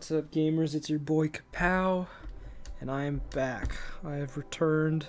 What's up, gamers? It's your boy Kapow, and I am back. I have returned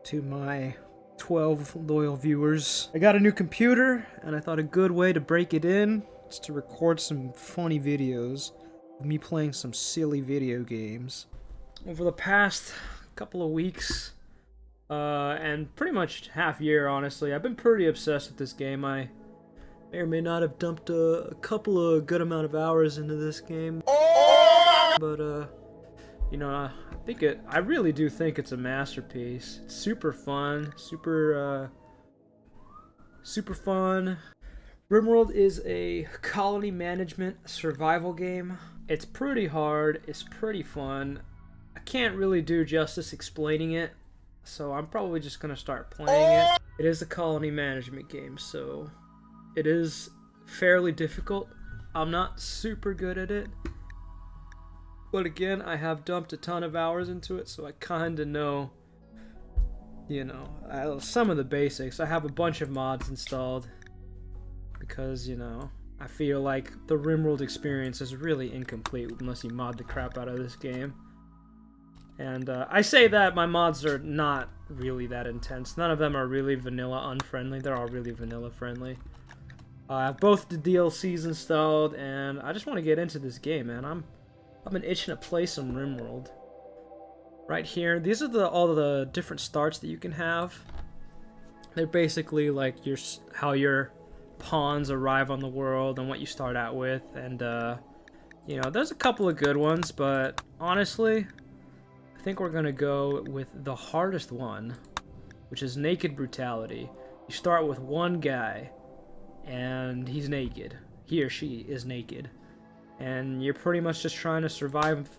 to my 12 loyal viewers. I got a new computer, and I thought a good way to break it in is to record some funny videos of me playing some silly video games. Over the past couple of weeks, and pretty much half year, honestly, I've been pretty obsessed with this game. I may or may not have dumped a couple of good amount of hours into this game. But, you know, I really do think it's a masterpiece. It's super fun, super fun. Rimworld is a colony management survival game. It's pretty hard, it's pretty fun. I can't really do justice explaining it, so I'm probably just gonna start playing it. It is a colony management game, so it is fairly difficult. I'm not super good at it, but again, I have dumped a ton of hours into it, so I kinda know, you know, some of the basics. I have a bunch of mods installed because, you know, I feel like the Rimworld experience is really incomplete unless you mod the crap out of this game. And I say that my mods are not really that intense. None of them are really vanilla unfriendly. They're all really vanilla friendly. I have both the DLCs installed, and I just want to get into this game, man. I've been itching to play some Rimworld. Right here, these are all the different starts that you can have. They're basically like how your pawns arrive on the world and what you start out with, and you know, there's a couple of good ones, but honestly, I think we're gonna go with the hardest one, which is Naked Brutality. You start with one guy, and he's naked. He or she is naked. And you're pretty much just trying to survive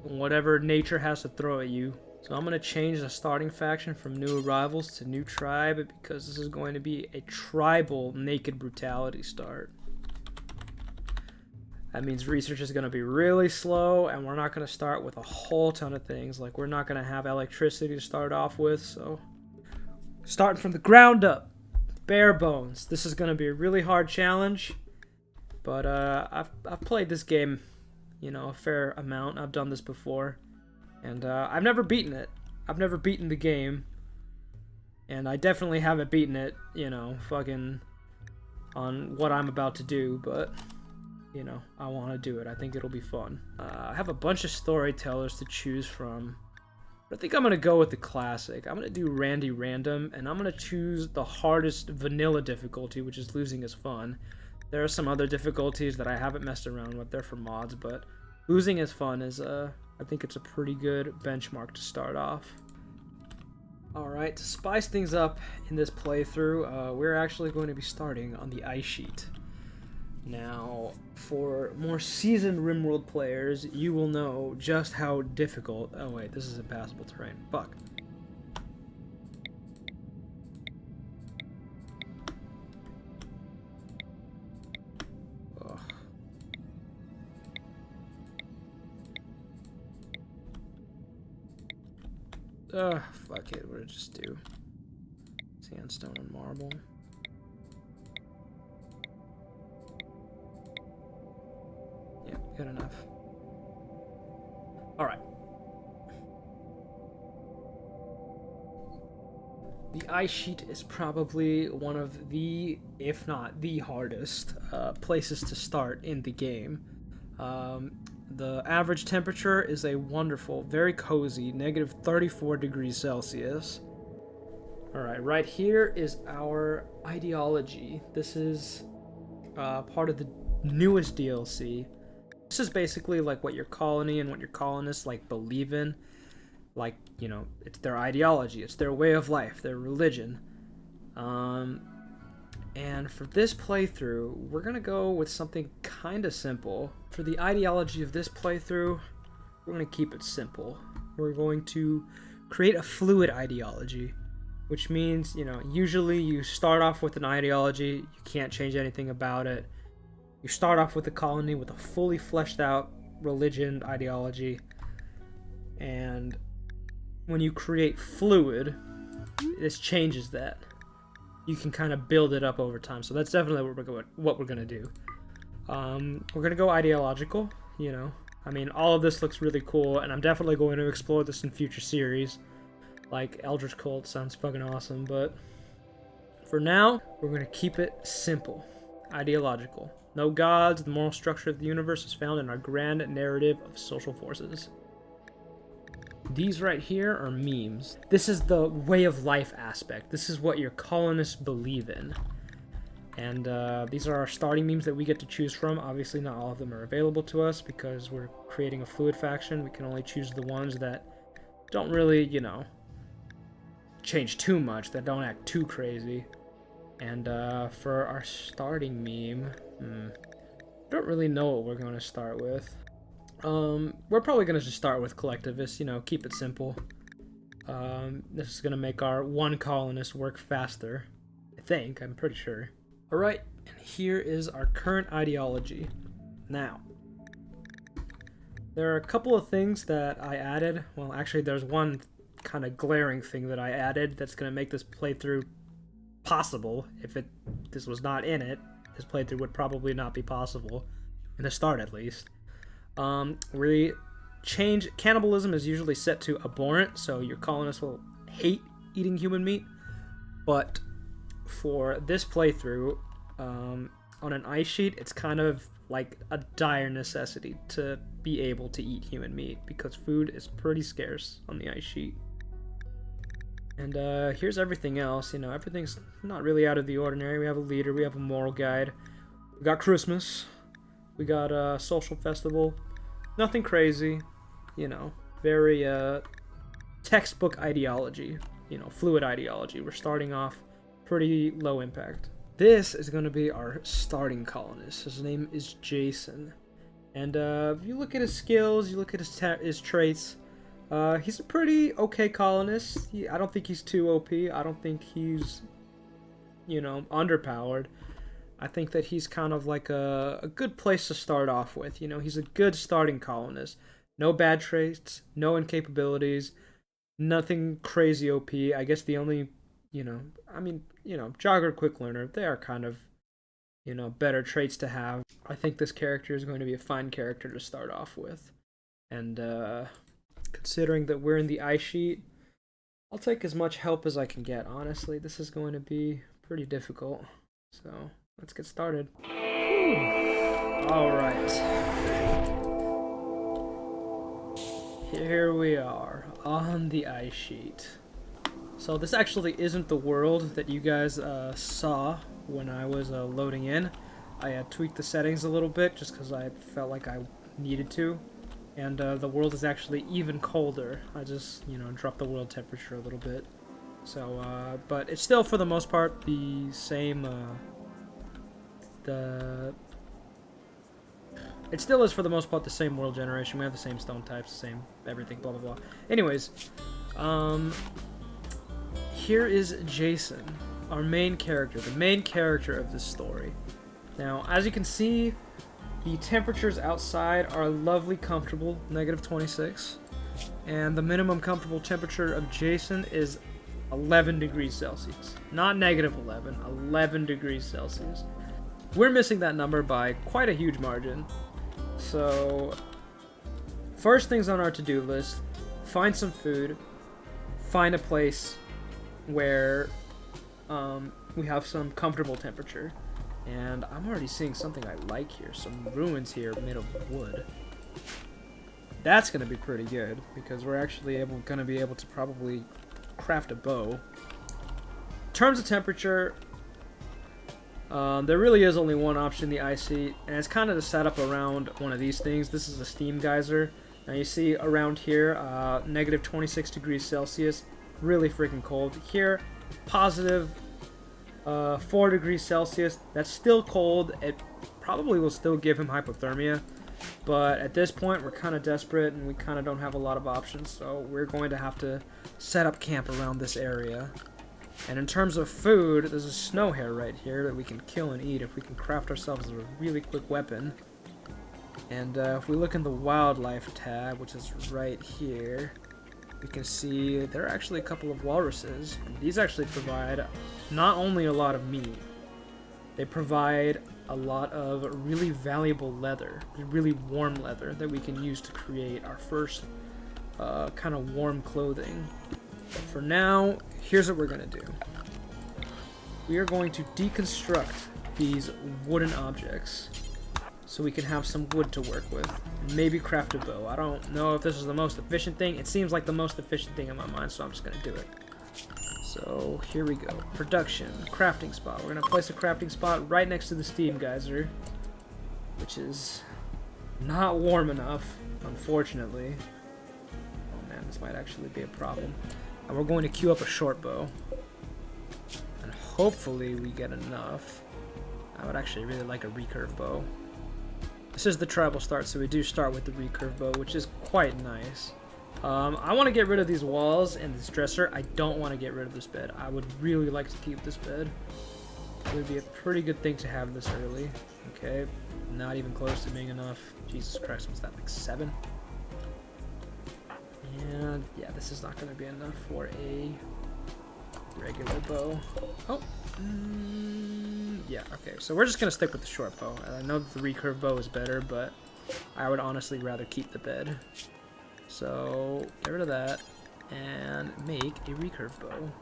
whatever nature has to throw at you. So I'm going to change the starting faction from New Arrivals to New Tribe, because this is going to be a tribal Naked Brutality start. That means research is going to be really slow, and we're not going to start with a whole ton of things. Like, we're not going to have electricity to start off with, so starting from the ground up, bare bones. This is going to be a really hard challenge, but I've played this game, you know, a fair amount. I've done this before, and I've never beaten it. I've never beaten the game, and I definitely haven't beaten it, you know, fucking on what I'm about to do, but you know, I want to do it. I think it'll be fun. I have a bunch of storytellers to choose from. I think I'm going to go with the classic. I'm going to do Randy Random, and I'm going to choose the hardest vanilla difficulty, which is Losing is Fun. There are some other difficulties that I haven't messed around with. They're for mods, but Losing is Fun is, I think it's a pretty good benchmark to start off. Alright, to spice things up in this playthrough, we're actually going to be starting on the ice sheet. Now, for more seasoned Rimworld players, you will know just how difficult... Oh wait, this is impassable terrain. Fuck. Ugh. Ugh, fuck it, what did I just do? Sandstone and marble. Good enough. Alright. The ice sheet is probably one of the, if not the hardest, places to start in the game. The average temperature is a wonderful, very cozy, negative 34 degrees Celsius. Alright, right here is our ideology. This is part of the newest DLC. This is basically like what your colony and what your colonists like believe in. Like, you know, it's their ideology, it's their way of life, their religion. And for this playthrough, we're gonna go with something kind of simple. For the ideology of this playthrough, we're gonna keep it simple. We're going to create a fluid ideology, which means, you know, usually you start off with an ideology, you can't change anything about it. You start off with a colony with a fully fleshed out religion ideology, and when you create fluid, this changes that. You can kind of build it up over time, so that's definitely what we're going to do. We're going to go ideological, you know. I mean, all of this looks really cool, and I'm definitely going to explore this in future series. Like, Eldritch Cult sounds fucking awesome, but for now, we're going to keep it simple, ideological. No gods, the moral structure of the universe is found in our grand narrative of social forces. These right here are memes. This is the way of life aspect. This is what your colonists believe in. And these are our starting memes that we get to choose from. Obviously, not all of them are available to us because we're creating a fluid faction. We can only choose the ones that don't really, you know, change too much, that don't act too crazy. And for our starting meme, don't really know what we're going to start with. We're probably going to just start with collectivists, you know, keep it simple. This is going to make our one colonist work faster, I think, I'm pretty sure. Alright, and here is our current ideology. Now, there are a couple of things that I added. Well, actually, there's one kind of glaring thing that I added that's going to make this playthrough possible. If this was not in it, this playthrough would probably not be possible, in the start at least. Cannibalism is usually set to abhorrent, so your colonists will hate eating human meat, but for this playthrough, on an ice sheet, it's kind of like a dire necessity to be able to eat human meat, because food is pretty scarce on the ice sheet. And here's everything else. You know, everything's not really out of the ordinary. We have a leader, we have a moral guide, we got Christmas, we got a social festival. Nothing crazy, you know, very textbook ideology, you know, fluid ideology. We're starting off pretty low impact. This is going to be our starting colonist. His name is Jason. And if you look at his skills, you look at his traits, he's a pretty okay colonist. I don't think he's too OP. I don't think he's, you know, underpowered. I think that he's kind of like a good place to start off with. You know, he's a good starting colonist. No bad traits, no incapabilities, nothing crazy OP. I guess the only, you know, I mean, you know, Jogger, Quick Learner, they are kind of, you know, better traits to have. I think this character is going to be a fine character to start off with. And considering that we're in the ice sheet, I'll take as much help as I can get. Honestly, this is going to be pretty difficult. So let's get started. Alright. Here we are, on the ice sheet. So this actually isn't the world that you guys saw when I was loading in. I tweaked the settings a little bit just because I felt like I needed to. And the world is actually even colder. I just, you know, dropped the world temperature a little bit. So, but it's still for the most part the same, it still is for the most part the same world generation. We have the same stone types, the same everything, blah blah blah. Anyways, here is Jason, our main character, the main character of this story. Now, as you can see, the temperatures outside are lovely comfortable, -26, and the minimum comfortable temperature of Jason is 11 degrees Celsius. Not -11, 11 degrees Celsius. We're missing that number by quite a huge margin. So, first things on our to-do list, find some food, find a place where we have some comfortable temperature. And I'm already seeing something I like here, some ruins here made of wood. That's going to be pretty good, because we're actually going to be able to probably craft a bow. In terms of temperature, there really is only one option, the ice sheet, and it's kind of to set up around one of these things. This is a steam geyser. Now you see around here, -26 degrees Celsius, really freaking cold. Here, positive 4 degrees Celsius. That's still cold. It probably will still give him hypothermia, but at this point we're kind of desperate and we kind of don't have a lot of options, so we're going to have to set up camp around this area. And in terms of food, there's a snow hare right here that we can kill and eat if we can craft ourselves a really quick weapon. And if we look in the wildlife tab, which is right here, we can see there are actually a couple of walruses. And these actually provide not only a lot of meat, they provide a lot of really valuable leather, really warm leather that we can use to create our first kind of warm clothing. But for now, here's what we're going to do. We are going to deconstruct these wooden objects so we can have some wood to work with. Maybe craft a bow. I don't know if this is the most efficient thing. It seems like the most efficient thing in my mind, so I'm just going to do it. So here we go. Production, crafting spot. We're going to place a crafting spot right next to the steam geyser, which is not warm enough, unfortunately. Oh man, this might actually be a problem. And we're going to queue up a short bow. And hopefully we get enough. I would actually really like a recurve bow. This is the tribal start, so we do start with the recurve bow, which is quite nice. I want to get rid of these walls and this dresser. I don't want to get rid of this bed. I would really like to keep this bed. It would be a pretty good thing to have this early. Okay, not even close to being enough. Jesus Christ, was that like 7? And yeah, this is not going to be enough for a regular bow. Oh, yeah, okay, so we're just going to stick with the short bow. I know that the recurve bow is better, but I would honestly rather keep the bed. So, get rid of that, and make a recurve bow.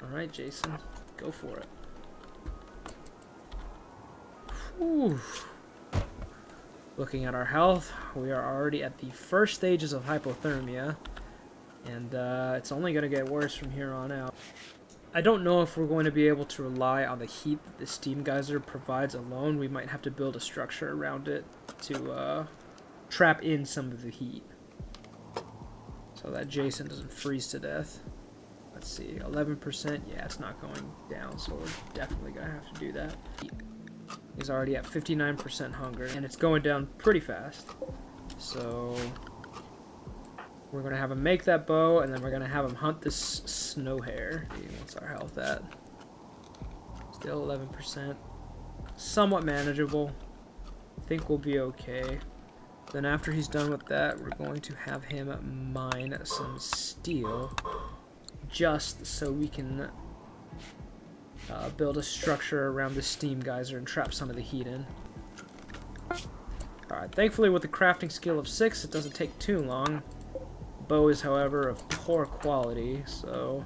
Alright, Jason, go for it. Whew. Looking at our health, we are already at the first stages of hypothermia, and it's only going to get worse from here on out. I don't know if we're going to be able to rely on the heat that the steam geyser provides alone. We might have to build a structure around it to trap in some of the heat, so that Jason doesn't freeze to death. Let's see, 11%, yeah, it's not going down, so we're definitely going to have to do that. He's already at 59% hunger, and it's going down pretty fast. So we're going to have him make that bow, and then we're going to have him hunt this snow hare. What's our health at? Still 11%. Somewhat manageable. I think we'll be okay. Then after he's done with that, we're going to have him mine some steel, just so we can build a structure around the steam geyser and trap some of the heat in. Alright, thankfully with the crafting skill of 6, it doesn't take too long. Bow is, however, of poor quality, so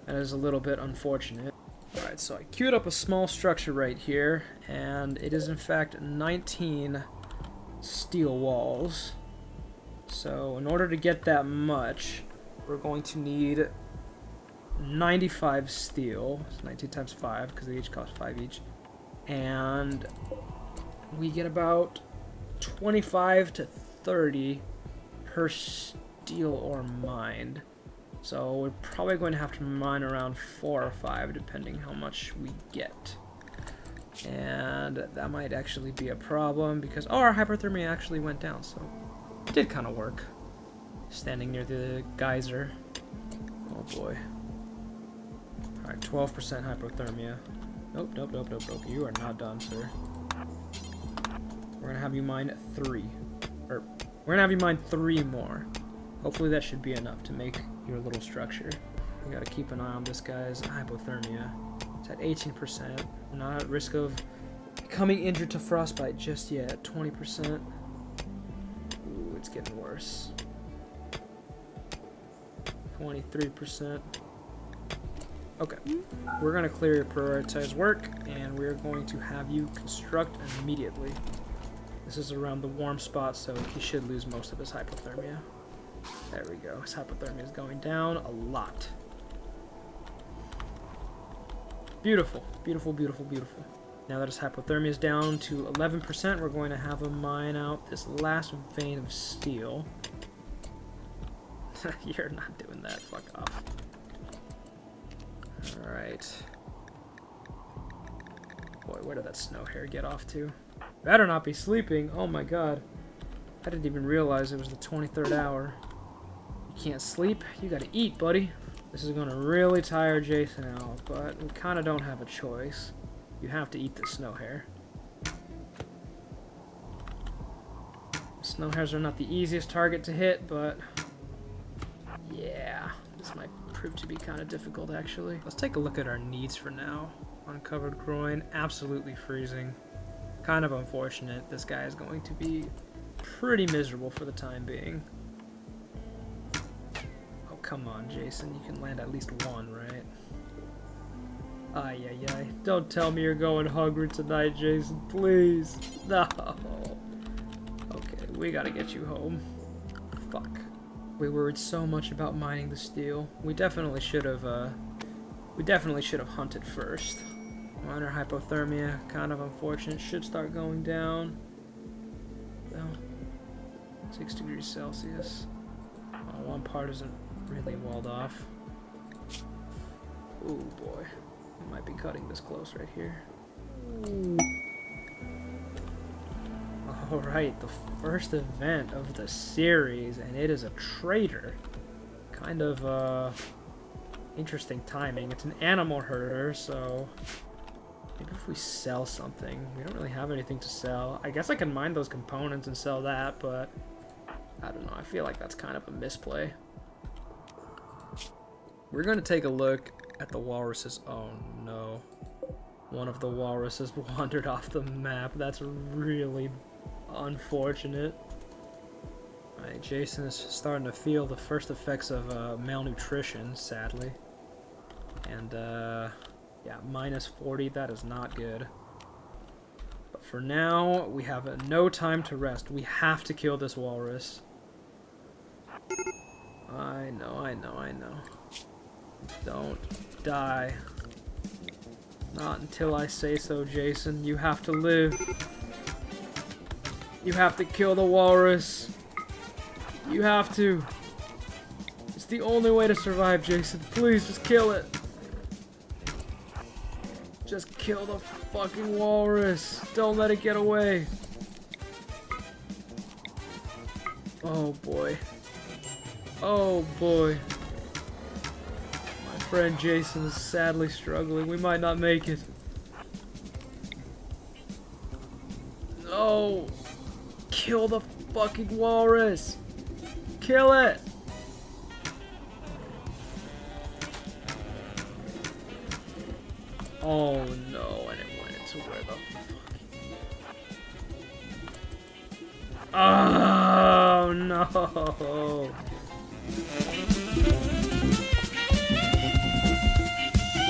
that is a little bit unfortunate. Alright, so I queued up a small structure right here, and it is in fact 19 steel walls. So in order to get that much, we're going to need 95 steel. It's 19 times 5, because they each cost 5 each. And we get about 25 to 30 per steel ore mined. So we're probably going to have to mine around 4 or 5, depending how much we get. And that might actually be a problem, because our hypothermia actually went down, so it did kind of work. Standing near the geyser. Oh boy. Alright, 12% hypothermia. Nope, nope, nope, nope, nope. You are not done, sir. We're gonna have you mine 3. Or, we're gonna have you mine 3 more. Hopefully that should be enough to make your little structure. We gotta keep an eye on this guy's hypothermia. It's at 18%. We're not at risk of becoming injured to frostbite just yet. 20%. Ooh, it's getting worse. 23%. Okay, we're going to clear your prioritized work, and we're going to have you construct immediately. This is around the warm spot, so he should lose most of his hypothermia. There we go. His hypothermia is going down a lot. Beautiful, beautiful, beautiful, beautiful. Now that his hypothermia is down to 11%, we're going to have him mine out this last vein of steel. You're not doing that, fuck off. Alright. Boy, where did that snow hare get off to? Better not be sleeping, oh my god. I didn't even realize it was the 23rd hour. You can't sleep, you gotta eat, buddy. This is gonna really tire Jason out, but we kinda don't have a choice. You have to eat the snow hare. Snow hares are not the easiest target to hit, but yeah, this might prove to be kind of difficult actually. Let's take a look at our needs for now. Uncovered groin, absolutely freezing. Kind of unfortunate. This guy is going to be pretty miserable for the time being. Oh, come on, Jason. You can land at least one, right? Ay, ay, ay. Don't tell me you're going hungry tonight, Jason. Please. No. Okay, we gotta get you home. Fuck. We worried so much about mining the steel. We definitely should have hunted first. Minor hypothermia, kind of unfortunate. Should start going down. Well, 6 degrees Celsius. One part isn't really walled off. Oh boy. I might be cutting this close right here. Alright, the first event of the series, and it is a trader. Kind of, interesting timing. It's an animal herder, so maybe if we sell something. We don't really have anything to sell. I guess I can mine those components and sell that, but I don't know. I feel like that's kind of a misplay. We're going to take a look at the walruses. Oh no. One of the walruses wandered off the map. That's really unfortunate. Alright, Jason is starting to feel the first effects of malnutrition, sadly. And, yeah, minus 40, that is not good. But for now, we have no time to rest. We have to kill this walrus. I know. Don't die. Not until I say so, Jason. You have to live. You have to kill the walrus. You have to. It's the only way to survive, Jason. Please, just kill it. Just kill the fucking walrus. Don't let it get away. Oh boy. Oh boy. My friend Jason is sadly struggling. We might not make it. No. Kill the fucking walrus. Kill it. Oh no, and it went into where the fuck? Oh no!